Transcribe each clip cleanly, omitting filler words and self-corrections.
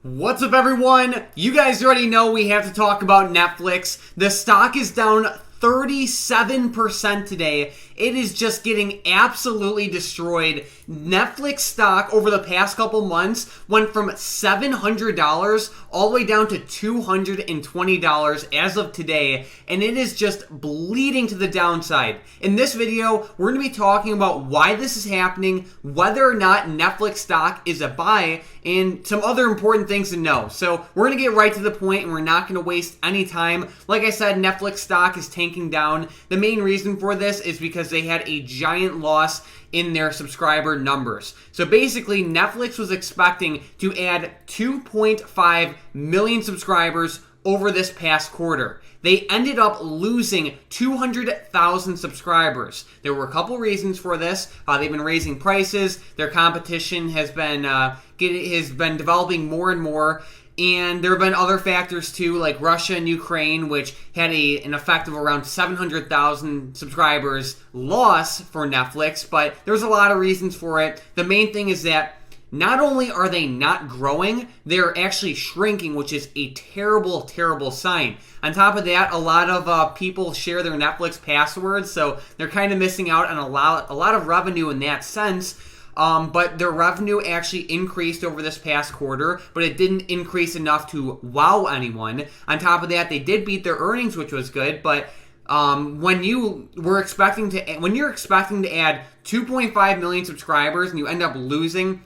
What's up, everyone? You guys already know we have to talk about Netflix. The stock is down 37% today. It is just getting absolutely destroyed. Netflix stock over the past couple months went from $700 all the way down to $220 as of today, and it is just bleeding to the downside. In this video, we're going to be talking about why this is happening, whether or not Netflix stock is a buy, and some other important things to know. So we're going to get right to the point, and we're not going to waste any time. Like I said, Netflix stock is tanking down. The main reason for this is because they had a giant loss in their subscriber numbers. So basically, Netflix was expecting to add 2.5 million subscribers over this past quarter. They ended up losing 200,000 subscribers. There were a couple reasons for this. They've been raising prices. Their competition has been developing more and more. And there have been other factors too, like Russia and Ukraine, which had an effect of around 700,000 subscribers loss for Netflix. But there's a lot of reasons for it. The main thing is that not only are they not growing, they're actually shrinking, which is a terrible, terrible sign. On top of that, a lot of people share their Netflix passwords, so they're kind of missing out on a lot of revenue in that sense. But their revenue actually increased over this past quarter, but it didn't increase enough to wow anyone. On top of that, they did beat their earnings, which was good, but when you're expecting to add 2.5 million subscribers and you end up losing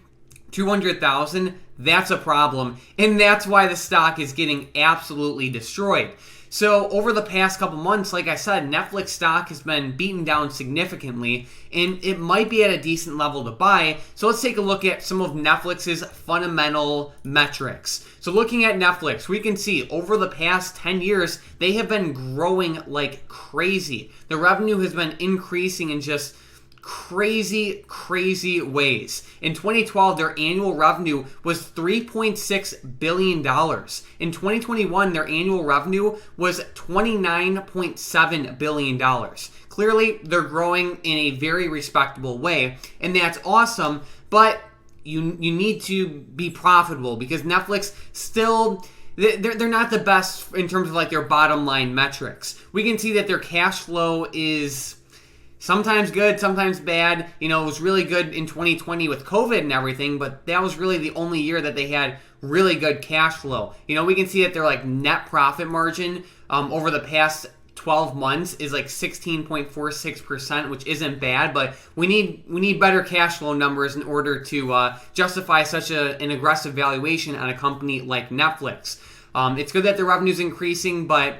200,000, that's a problem, and that's why the stock is getting absolutely destroyed. So over the past couple months, like I said, Netflix stock has been beaten down significantly, and it might be at a decent level to buy. So let's take a look at some of Netflix's fundamental metrics. So looking at Netflix, we can see over the past 10 years, they have been growing like crazy. The revenue has been increasing in just crazy ways. In 2012, their annual revenue was $3.6 billion. In 2021, their annual revenue was $29.7 billion. Clearly, they're growing in a very respectable way, and that's awesome, but you need to be profitable because Netflix still... They're not the best in terms of like their bottom line metrics. We can see that their cash flow is sometimes good, sometimes bad. You know, it was really good in 2020 with COVID and everything, but that was really the only year that they had really good cash flow. You know, we can see that their like net profit margin over the past 12 months is like 16.46%, which isn't bad, but we need better cash flow numbers in order to justify such an aggressive valuation on a company like Netflix. It's good that the revenue's increasing, but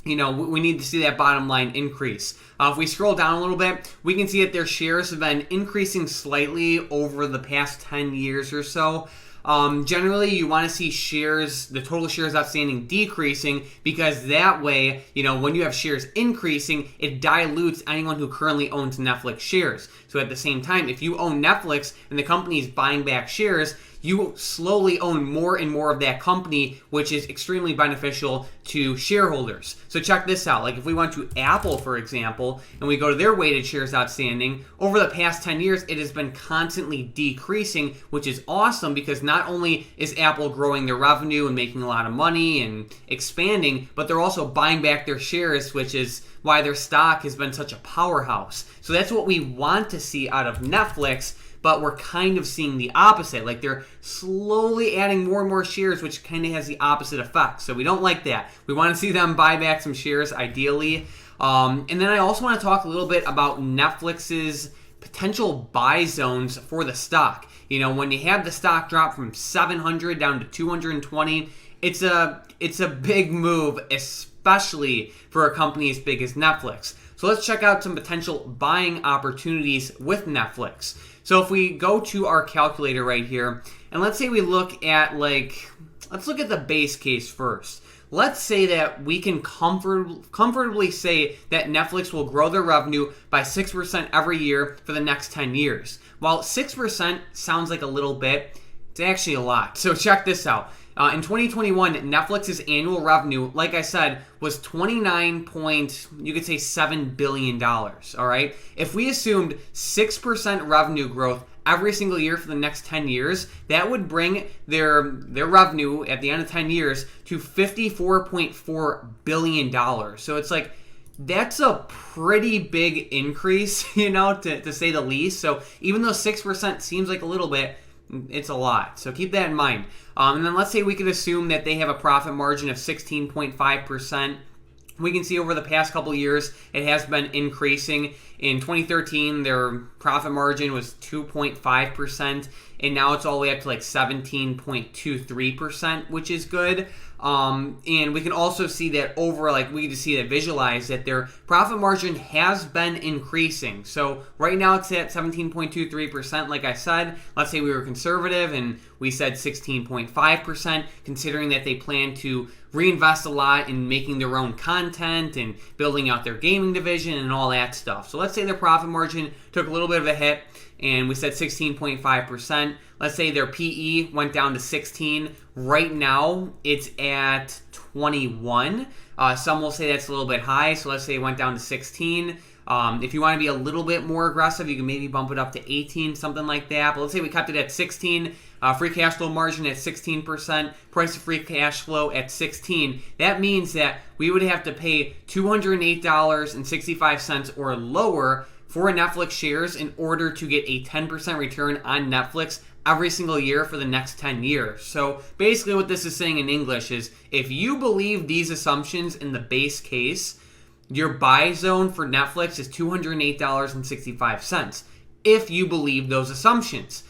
you know, we need to see that bottom line increase. If we scroll down a little bit, we can see that their shares have been increasing slightly over the past 10 years or so. Generally, you want to see the total shares outstanding decreasing because that way, you know, when you have shares increasing, it dilutes anyone who currently owns Netflix shares. So at the same time, if you own Netflix and the company is buying back shares, you slowly own more and more of that company, which is extremely beneficial to shareholders. So check this out. Like if we went to Apple, for example, and we go to their weighted shares outstanding, over the past 10 years, it has been constantly decreasing, which is awesome because not only is Apple growing their revenue and making a lot of money and expanding, but they're also buying back their shares, which is why their stock has been such a powerhouse. So that's what we want to see out of Netflix, but we're kind of seeing the opposite. Like they're slowly adding more and more shares, which kind of has the opposite effect. So we don't like that. We want to see them buy back some shares, ideally. And then I also want to talk a little bit about Netflix's potential buy zones for the stock. You know, when you have the stock drop from 700 down to 220, it's a big move, especially for a company as big as Netflix. So let's check out some potential buying opportunities with Netflix. So if we go to our calculator right here, and let's say we look at let's look at the base case first. Let's say that we can comfortably say that Netflix will grow their revenue by 6% every year for the next 10 years. While 6% sounds like a little bit, It's actually a lot. So check this out. In 2021, Netflix's annual revenue, like I said, was $29.7 billion. All right. If we assumed 6% revenue growth every single year for the next 10 years, that would bring their revenue at the end of 10 years to $54.4 billion. So it's like, that's a pretty big increase, to say the least. So even though 6% seems like a little bit, it's a lot. So keep that in mind. And then let's say we could assume that they have a profit margin of 16.5%. We can see over the past couple years, it has been increasing. In 2013, their profit margin was 2.5%, and now it's all the way up to like 17.23%, which is good. And we can also see that we can just see that visualize that their profit margin has been increasing. So right now it's at 17.23%. Like I said, let's say we were conservative and we said 16.5%, considering that they plan to reinvest a lot in making their own content and building out their gaming division and all that stuff. So let's say their profit margin took a little bit of a hit and we said 16.5%. Let's say their PE went down to 16. Right now, it's at 21. Some will say that's a little bit high, so let's say it went down to 16. If you want to be a little bit more aggressive, you can maybe bump it up to 18, something like that. But let's say we kept it at 16. Free cash flow margin at 16%, price of free cash flow at 16. That means that we would have to pay $208.65 or lower for Netflix shares in order to get a 10% return on Netflix every single year for the next 10 years. So basically what this is saying in English is if you believe these assumptions in the base case, your buy zone for Netflix is $208.65. If you believe those assumptions.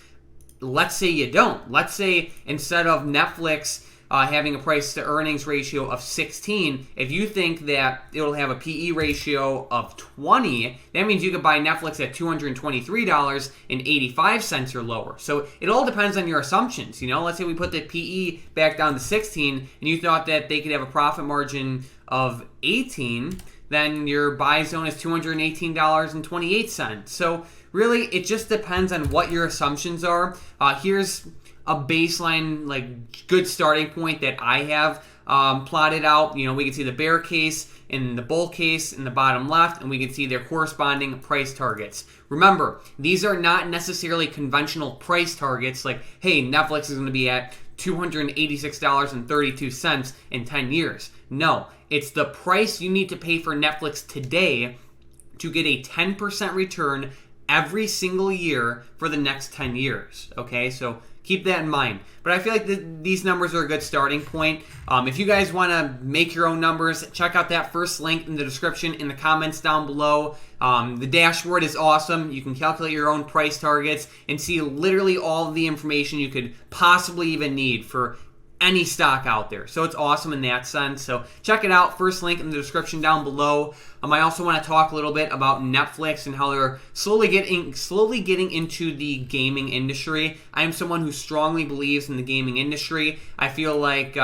Let's say you don't. Let's say instead of Netflix having a price to earnings ratio of 16, if you think that it'll have a PE ratio of 20, that means you could buy Netflix at $223.85 or lower. So it all depends on your assumptions. Let's say we put the PE back down to 16 and you thought that they could have a profit margin of 18, then your buy zone is $218.28. So really, it just depends on what your assumptions are. Here's a baseline, good starting point that I have plotted out. We can see the bear case and the bull case in the bottom left, and we can see their corresponding price targets. Remember, these are not necessarily conventional price targets like, hey, Netflix is going to be at $286.32 in 10 years. No, it's the price you need to pay for Netflix today to get a 10% return every single year for the next 10 years. Okay, so keep that in mind. But I feel like these numbers are a good starting point. If you guys want to make your own numbers, check out that first link in the description in the comments down below. The dashboard is awesome. You can calculate your own price targets and see literally all of the information you could possibly even need for any stock out there. So it's awesome in that sense. So check it out. First link in the description down below. I also want to talk a little bit about Netflix and how they're slowly getting into the gaming industry. I am someone who strongly believes in the gaming industry. I feel like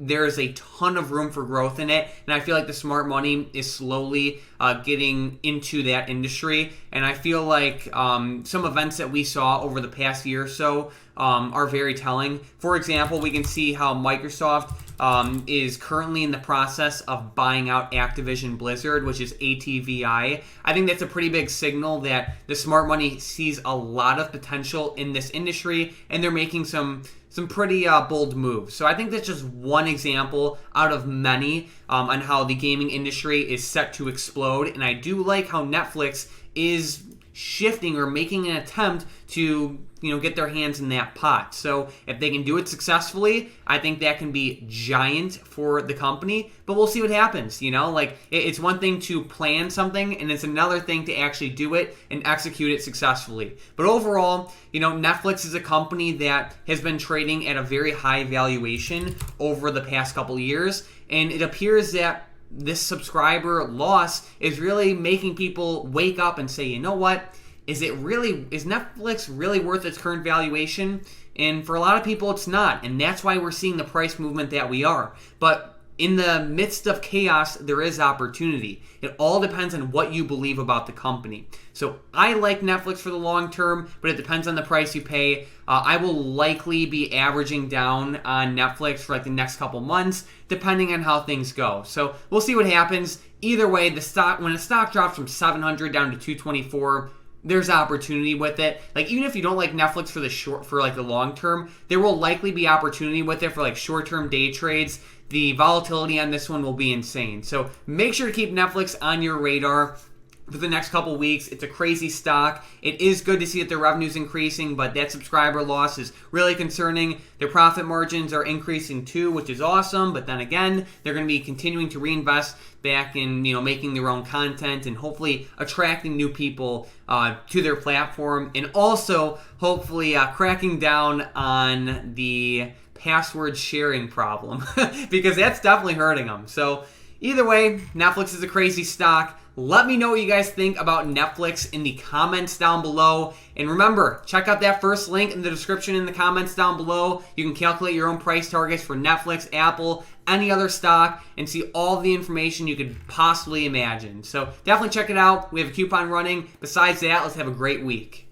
there is a ton of room for growth in it, and I feel like the smart money is slowly getting into that industry. And I feel like some events that we saw over the past year or so are very telling. For example, we can see how Microsoft is currently in the process of buying out Activision Blizzard, which is ATVI. I think that's a pretty big signal that the smart money sees a lot of potential in this industry, and they're making some pretty bold moves. So I think that's just one example out of many on how the gaming industry is set to explode. And I do like how Netflix is shifting or making an attempt to get their hands in that pot. So if they can do it successfully, I think that can be giant for the company. But we'll see what happens. It's one thing to plan something, and it's another thing to actually do it and execute it successfully. But overall, Netflix is a company that has been trading at a very high valuation over the past couple years, and it appears that this subscriber loss is really making people wake up and say, you know what? Is Netflix really worth its current valuation? And for a lot of people, it's not. And that's why we're seeing the price movement that we are. But in the midst of chaos, there is opportunity. It all depends on what you believe about the company. So I like Netflix for the long term, but it depends on the price you pay. I will likely be averaging down on Netflix for like the next couple months, depending on how things go. So we'll see what happens. Either way, when a stock drops from 700 down to 224, there's opportunity with it. Like, even if you don't like Netflix for the long term, there will likely be opportunity with it for like short-term day trades. The volatility on this one will be insane. So make sure to keep Netflix on your radar for the next couple weeks. It's a crazy stock. It is good to see that their revenue's increasing, but that subscriber loss is really concerning. Their profit margins are increasing too, which is awesome, but then again, they're going to be continuing to reinvest back in making their own content and hopefully attracting new people to their platform, and also hopefully cracking down on the password sharing problem because that's definitely hurting them. So either way, Netflix is a crazy stock. Let me know what you guys think about Netflix in the comments down below. And remember, check out that first link in the description in the comments down below. You can calculate your own price targets for Netflix, Apple, any other stock, and see all the information you could possibly imagine. So definitely check it out. We have a coupon running. Besides that, let's have a great week.